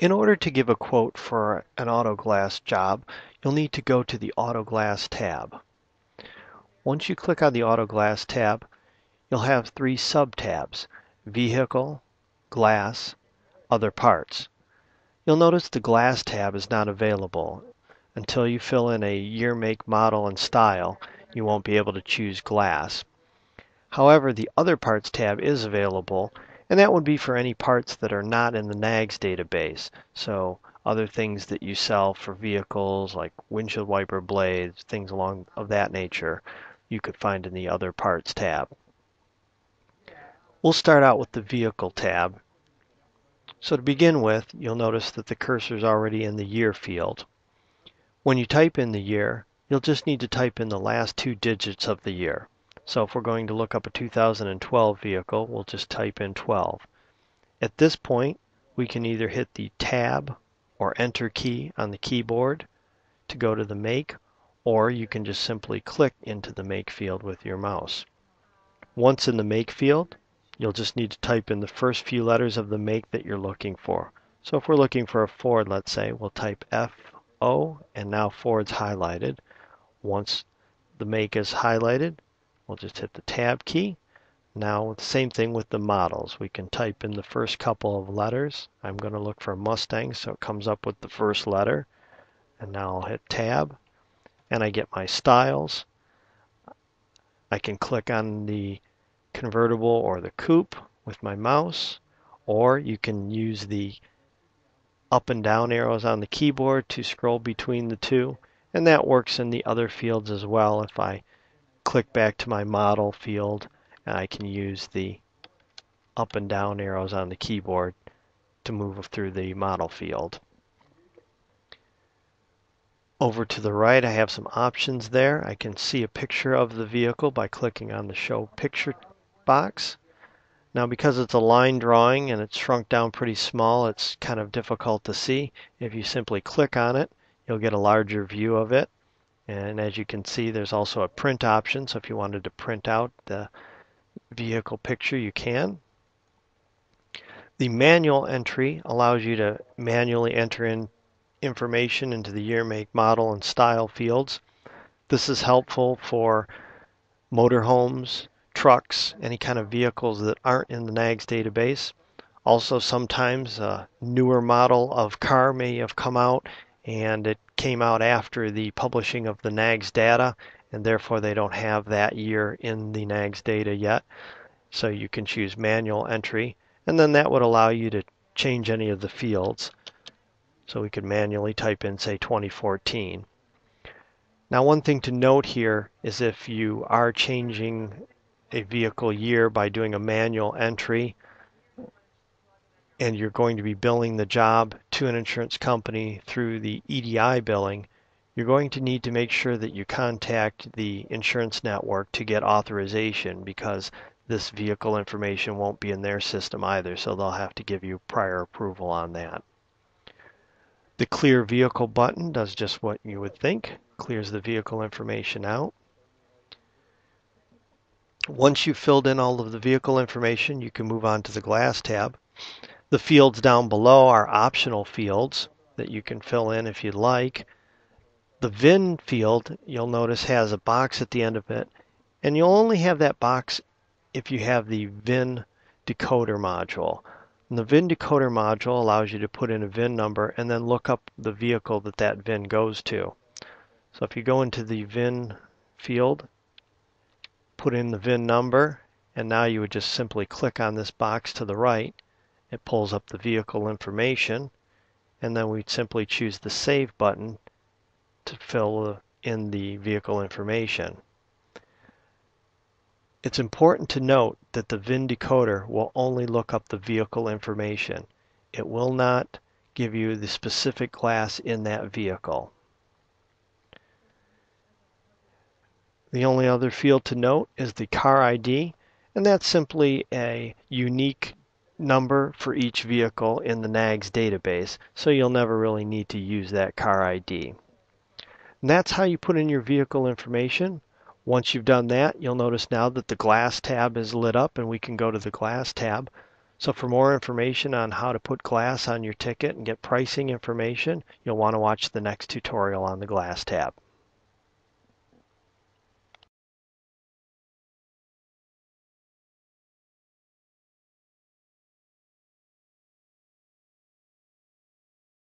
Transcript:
In order to give a quote for an auto glass job, you'll need to go to the Auto Glass tab. Once you click on the Auto Glass tab, you'll have three sub-tabs: Vehicle, Glass, Other Parts. You'll notice the Glass tab is not available. Until you fill in a year, make, model, and style, you won't be able to choose Glass. However, the Other Parts tab is available, and that would be for any parts that are not in the NAGS database. So other things that you sell for vehicles like windshield wiper blades, things along of that nature, you could find in the Other Parts tab. We'll start out with the Vehicle tab. So to begin with, you'll notice that the cursor is already in the year field. When you type in the year, you'll just need to type in the last two digits of the year. So if we're going to look up a 2012 vehicle, we'll just type in 12. At this point, we can either hit the Tab or Enter key on the keyboard to go to the make, or you can just simply click into the make field with your mouse. Once in the make field, you'll just need to type in the first few letters of the make that you're looking for. So if we're looking for a Ford, let's say, we'll type FO, and now Ford's highlighted. Once the make is highlighted, we'll just hit the Tab key. Now, the same thing with the models. We can type in the first couple of letters. I'm going to look for Mustang, so it comes up with the first letter. And now I'll hit Tab, and I get my styles. I can click on the convertible or the coupe with my mouse, or you can use the up and down arrows on the keyboard to scroll between the two, and that works in the other fields as well. If I click back to my model field, I can use the up and down arrows on the keyboard to move through the model field. Over to the right, I have some options there. I can see a picture of the vehicle by clicking on the Show Picture box. Now, because it's a line drawing and it's shrunk down pretty small, it's kind of difficult to see. If you simply click on it, you'll get a larger view of it. And as you can see, there's also a print option, so if you wanted to print out the vehicle picture, you can. The manual entry allows you to manually enter in information into the year, make, model, and style fields. This is helpful for motorhomes, trucks, any kind of vehicles that aren't in the NAGS database. Also, sometimes a newer model of car may have come out and it came out after the publishing of the NAGS data, and therefore they don't have that year in the NAGS data yet. So you can choose manual entry, and then that would allow you to change any of the fields. So we could manually type in, say, 2014. Now, one thing to note here is if you are changing a vehicle year by doing a manual entry and you're going to be billing the job to an insurance company through the EDI billing, you're going to need to make sure that you contact the insurance network to get authorization, because this vehicle information won't be in their system either, so they'll have to give you prior approval on that. The Clear Vehicle button does just what you would think, clears the vehicle information out. Once you've filled in all of the vehicle information, you can move on to the Glass tab. The fields down below are optional fields that you can fill in if you'd like. The VIN field, you'll notice, has a box at the end of it, and you'll only have that box if you have the VIN decoder module. And the VIN decoder module allows you to put in a VIN number and then look up the vehicle that that VIN goes to. So if you go into the VIN field, put in the VIN number, and now you would just simply click on this box to the right. It pulls up the vehicle information, and then we'd simply choose the Save button to fill in the vehicle information. It's important to note that the VIN decoder will only look up the vehicle information. It will not give you the specific glass in that vehicle. The only other field to note is the car ID, and that's simply a unique number for each vehicle in the NAGS database, so you'll never really need to use that car ID. And that's how you put in your vehicle information. Once you've done that, you'll notice now that the Glass tab is lit up, and we can go to the Glass tab. So for more information on how to put glass on your ticket and get pricing information, you'll want to watch the next tutorial on the glass tab.